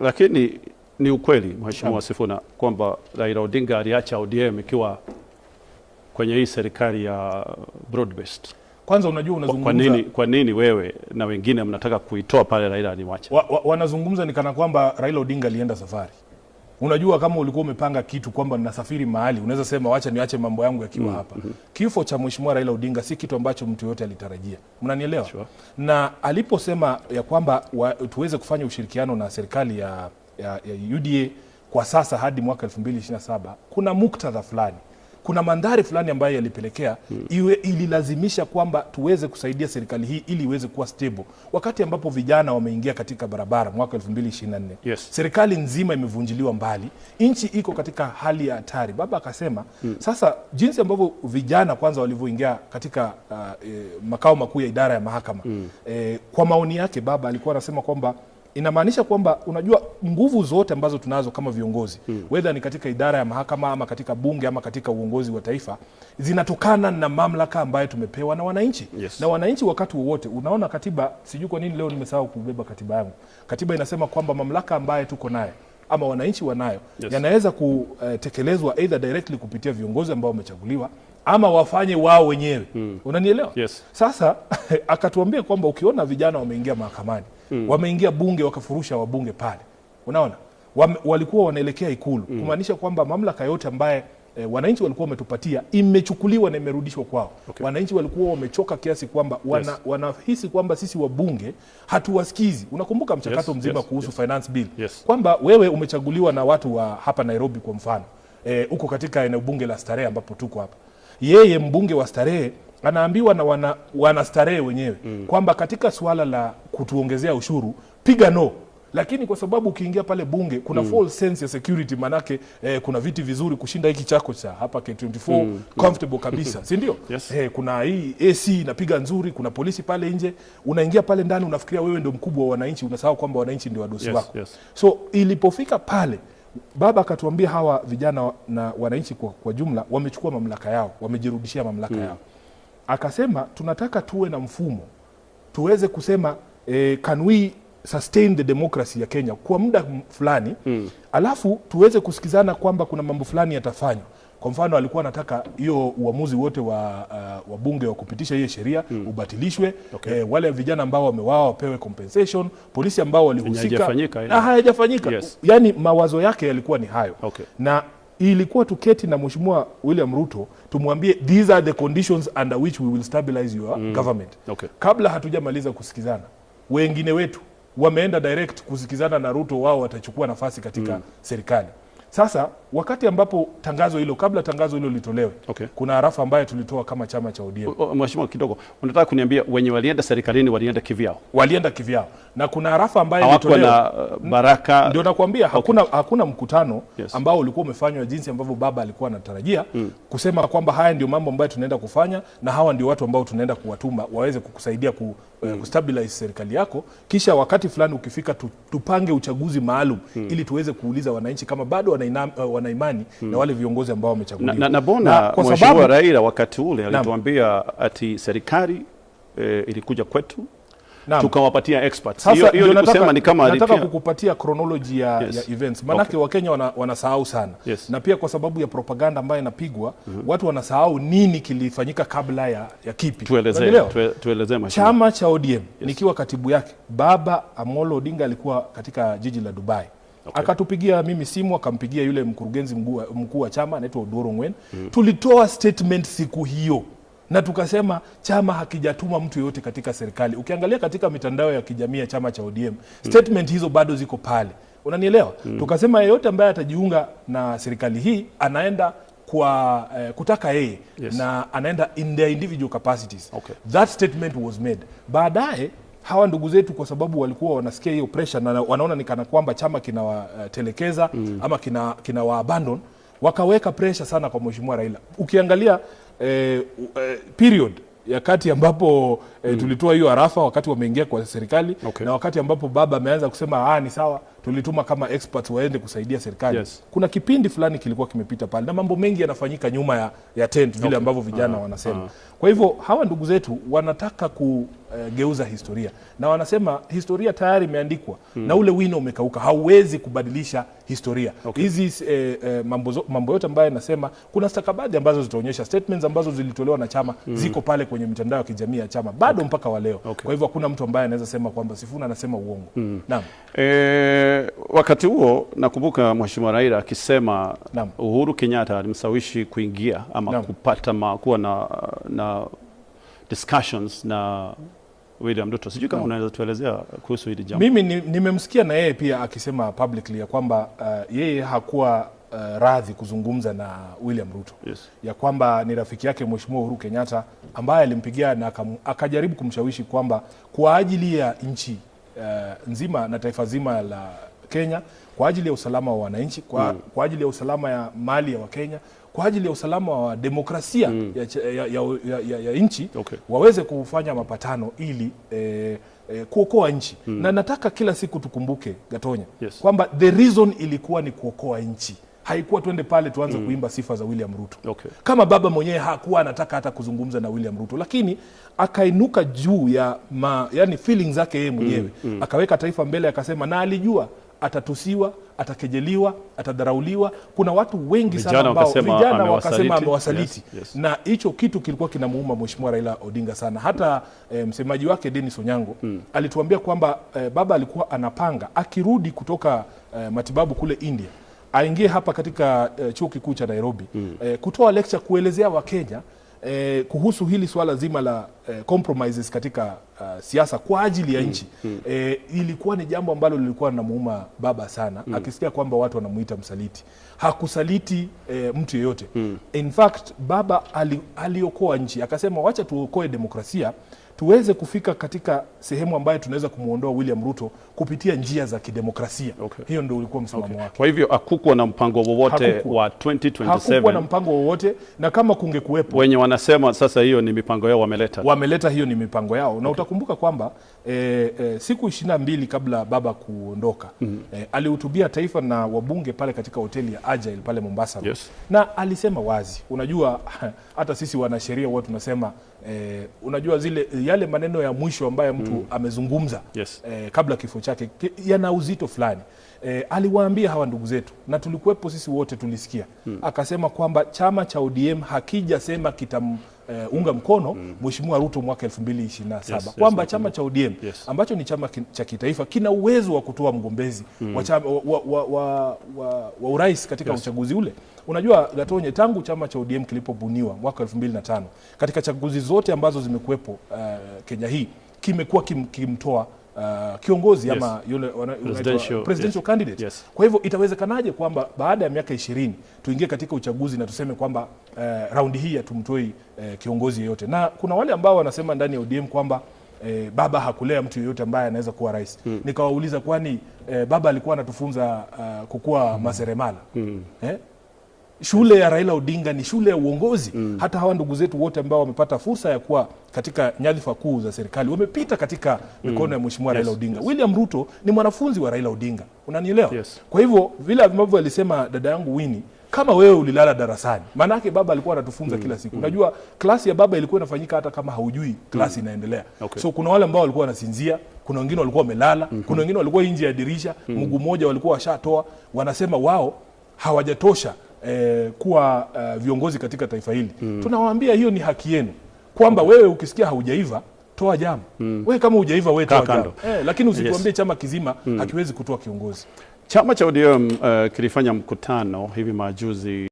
Lakini ni ukweli Mheshimiwa Sifuna kwamba Raila Odinga aliacha ODM ikiwa kwenye hii serikali ya broad based. Kwanza unajua unazungumza kwa nini wewe na wengine mnataka kuitoa pale Raila aliwacha? Wanazungumza ni kana kwamba Raila Odinga alienda safari. Unajua kama ulikuwa umepanga kitu kwamba ninasafiri mahali, unaweza sema wacha niache mambo yangu yakiwa hapa. Kifo cha Mheshimiwa Raila Odinga si kitu ambacho mtu yote alitarajia. Mnanielewa? Sure. Na aliposema ya kwamba tuweze kufanya ushirikiano na serikali ya UDA kwa sasa hadi mwaka 2027, kuna muktadha fulani, kuna mandhari fulani ambayo yalipelekea ililazimisha kwamba tuweze kusaidia serikali hii ili iweze kuwa stable. Wakati ambapo vijana wameingia katika barabara mwaka 2024, yes, serikali nzima imevunjiliwa mbali, nchi iko katika hali ya hatari. Baba akasema sasa jinsi ambavyo vijana kwanza walivyoingia katika makao makuu ya idara ya mahakama, kwa maoni yake baba alikuwa anasema kwamba inamaanisha kwamba unajua nguvu zote ambazo tunazo kama viongozi, whether ni katika idara ya mahakama ama katika bunge ama katika uongozi wa taifa, zinatokana na mamlaka ambayo tumepewa na wananchi. Yes. Na wananchi wakati wowote, unaona katiba, sijui kwa nini leo nimesahau kubeba katiba yangu. Katiba inasema kwamba mamlaka ambayo tuko nayo ama wananchi wanayo, yes, yanaweza kutekelezwa either directly kupitia viongozi ambao wamechaguliwa ama wafanye wao wenyewe. Unanielewa? Yes. Sasa akatuambia kwamba ukiona vijana wameingia mahakamani, wameingia bunge wakafurusha wabunge pale, unaona walikuwa wanaelekea Ikulu, kumaanisha kwamba mamlaka yote ambaye wananchi walikuwa wametupatia imechukuliwa na imerudishwa kwao. Okay. Wananchi walikuwa wamechoka kiasi kwamba wanahisi kwamba sisi wabunge hatuwasikizi. Unakumbuka mchakato mzima kuhusu finance bill, kwamba wewe umechaguliwa na watu wa hapa Nairobi kwa mfano, uko katika eneo bunge la Starehe ambapo tuko hapa, yeye mbunge wa Starehe anaambiwa na wana Starehe wenyewe kwamba katika swala la kutuongezea ushuru piga no. Lakini kwa sababu ukiingia pale bunge kuna false sense ya security, manake kuna viti vizuri kushinda hiki chako cha hapa K24, comfortable kabisa, si ndio? Yes. Kuna hii AC inapiga nzuri, kuna polisi pale nje, unaingia pale ndani unafikiria wewe ndio mkubwa wa wananchi, unasahau kwamba wananchi ndio wadosi wako. Yes. So ilipofika pale baba akatuambia hawa vijana na wananchi kwa jumla wamechukua mamlaka yao, wamejirudishia mamlaka yao. Akasema tunataka tuwe na mfumo tuweze kusema can we sustain the democracy ya Kenya kwa muda fulani, alafu tuweze kusikizana kwamba kuna mambo fulani yatafanywa. Kwa mfano alikuwa anataka hiyo uamuzi wote wa bunge wa kupitisha hiyo sheria ubatilishwe. Okay. Wale vijana ambao wameuawa wapewe compensation, polisi ambao walihusika hayajafanyika. Yes. Yani mawazo yake yalikuwa ni hayo. Okay. Na ilikuwa tuketi na Mheshimiwa William Ruto tumwambie these are the conditions under which we will stabilize your government. Okay. Kabla hatujamaliza kusikizana, wengine wetu wameenda direct kusikizana na Ruto, wao watachukua nafasi katika serikali. Sasa wakati ambapo tangazo hilo, kabla tangazo hilo litolewe, kuna arafa ambayo tulitoa kama chama cha ODM. Mheshimiwa kidogo, unataka kuniambia wenye walienda serikalini walienda kivyao? Walienda kivyao. Na kuna arafa ambayo ilitolewa na baraka. Ndio nakwambia hakuna mkutano ambao ulikuwa umefanywa jinsi ambavyo baba alikuwa anatarajia, kusema kwamba haya ndio mambo ambayo tunaenda kufanya na hawa ndio watu ambao tunaenda kuwatuma waweze kukusaidia kustabilize serikali yako, kisha wakati fulani ukifika tupange uchaguzi maalum ili tuweze kuuliza wananchi kama bado wana imani na wale viongozi ambao wamechaguliwa. Na bona Mheshimiwa Raila wakati ule alituambia ati serikali ilikuja kwetu tukawapatia experts. Hiyo ni kusema ni kama nataka kukupatia chronology ya events. Manake Wakenya wanasahau sana. Na pia kwa sababu ya propaganda ambayo inapigwa, watu wanasahau nini kilifanyika kabla ya kipi. Tueleze chama cha ODM. Nikiwa katibu yake, baba Amolo Odinga alikuwa katika jiji la Dubai. Akatupigia mimi simu, akampigia yule mkurugenzi mkuu wa chama anaitwa Odoro Ngwen. Tulitoa statement siku hiyo na tukasema chama hakijatuma mtu yote katika serikali. Ukiangalia katika mitandao ya kijamii ya chama cha ODM, statement hizo bado ziko pale. Unanielewa? Tukasema yeyote ambaye atajiunga na serikali hii anaenda kwa kutaka yeye, na anaenda in their individual capacities. That statement was made. Baadaye hawa ndugu zetu kwa sababu walikuwa wanasikia hiyo pressure na wanaona ni kana kwamba chama kinawatelekeza ama kinawaabandon, wakaweka pressure sana kwa Mheshimiwa Raila. Ukiangalia period ya kati ambapo tulitoa hiyo arafa wakati wameingia kwa serikali, na wakati ambapo baba ameanza kusema ni sawa tulituma kama experts waende kusaidia serikali. Kuna kipindi fulani kilikuwa kimepita pale na mambo mengi yanafanyika nyuma ya tent vile ambavyo vijana wanasema. Kwa hivyo hawa ndugu zetu wanataka kugeuza historia na wanasema historia tayari imeandikwa na ule wino umekauka, hauwezi kubadilisha historia. Hizi mambo yote ambayo nasema, kuna stakabadhi ambazo zitaonyesha, statements ambazo zilitolewa na chama ziko pale kwenye mitandao ya kijamii ya chama bado mpaka wa leo. Kwa hivyo hakuna mtu ambaye anaweza sema kwamba Sifuna anasema uongo. Naam. Wakati huo nakumbuka Mheshimiwa Raila akisema Uhuru Kenyatta alimsawishi kuingia ama kupata kuwa na discussions na William Ruto. Sijui kama unaweza tuelezea kuhusu hili jambo. Mimi nimemsikia na yeye pia akisema publicly ya kwamba yeye hakuwa radhi kuzungumza na William Ruto. Ya kwamba ni rafiki yake Mheshimiwa Uhuru Kenyatta ambaye alimpigia na akajaribu kumshawishi kwamba kwa ajili ya nchi nzima na taifa zima la Kenya, kwa ajili ya usalama wa wananchi, kwa ajili ya usalama ya mali ya Wakenya, kwa ajili ya usalama wa demokrasia ya nchi, waweze kufanya mapatano ili kuokoa nchi. Na nataka kila siku tukumbuke, Gatonya, kwamba the reason ilikuwa ni kuokoa nchi. Haikuwa tuende pale tuanze kuimba sifa za William Ruto. Kama baba mwenyewe hakuwa anataka hata kuzungumza na William Ruto, lakini akainuka juu ya yani feelings zake yeye mwenyewe. Akaweka taifa mbele, akasema na alijua atatusiwa, atakejeliwa, atadharauliwa. Kuna watu wengi sana ambao vijana wakasema amewasaliti. Na hicho kitu kilikuwa kinamuuma Mheshimiwa Raila Odinga sana. Hata msemaji wake Dennis Onyango alituambia kwamba baba alikuwa anapanga akirudi kutoka matibabu kule India, aingie hapa katika chuo kikuu cha Nairobi kutoa lecture kuelezea Wakenya kuhusu hili swala zima la compromises katika siasa kwa ajili ya nchi. Ilikuwa ni jambo ambalo lilikuwa linamuuma baba sana. Akisikia kwamba watu wanamuita msaliti. Hakusaliti mtu yeyote. In fact, baba aliokoa nchi. Akasema wacha tuokoe demokrasia, tuweze kufika katika sehemu ambayo tunaweza kumuondoa William Ruto kupitia njia za kidemokrasia. Hiyo ndio ulikuwa msimamo wake. Kwa hivyo hakukuwa na mpango wowote wa 2027. Hakukuwa na mpango wowote, na kama kungekuwepo, wenye wanasema sasa hiyo ni mipango yao wameleta hiyo ni mipango yao. Na utakumbuka kwamba siku 22 kabla baba kuondoka, alihutubia taifa na wabunge pale katika hoteli ya Agile pale Mombasa. Na alisema wazi, unajua hata sisi wanasheria watu tunasema unajua yale maneno ya mwisho ambayo mtu amezungumza kabla kifo chake yana uzito fulani. Aliwaambia hawa ndugu zetu, na tulikuwepo sisi wote tulisikia. Akasema kwamba chama cha ODM hakijasema unga mkono Mheshimiwa Ruto mwaka 2027. Kwamba chama cha ODM ambacho ni chama cha kitaifa kina uwezo wa kutoa mgombezi wa urais katika uchaguzi ule. Unajua Gatonye, tangu chama cha ODM kilipobuniwa mwaka 2005, katika chaguzi zote ambazo zimekuwepo Kenya hii, kimekuwa kimtoa kiongozi ama yule presidential candidate. Kwa hivyo itawezekanaje kwamba baada ya miaka 20 tuingie katika uchaguzi na tuseme kwamba raundi hii hatumtoi kiongozi yeyote? Na kuna wale ambao wanasema ndani ya ODM kwamba baba hakulea mtu yeyote ambaye anaweza kuwa rais. Nikawauliza, kwani baba alikuwa anatufunza kukuwa maseremala? Shule ya Raila Odinga ni shule ya uongozi. Hata hawa ndugu zetu wote ambao wamepata fursa ya kuwa katika nyadhifa kuu za serikali wamepita katika mikono ya Mheshimiwa Raila Odinga. William Ruto ni mwanafunzi wa Raila Odinga. Unanielewa? Kwa hivyo vile ambavyo alisema dada yangu Winnie, kama wewe ulilala darasani, maana yake baba alikuwa anatufunza kila siku. Unajua klasi ya baba ilikuwa inafanyika hata kama haujui klasi inaendelea. So kuna wale ambao walikuwa wanasinzia, kuna wengine walikuwa wamelala, kuna wengine walikuwa nje ya dirisha, mguu mmoja walikuwa washatoa, wanasema wao hawajatosha kuwa viongozi katika taifa hili. Tunawaambia hiyo ni haki yenu, kwamba wewe ukisikia haujaiva toa jamu. Wewe kama hujaiva wewe toa jamu. Lakini usituambie chama kizima hakiwezi kutoa kiongozi. Chama cha ODM kilifanya mkutano hivi majuzi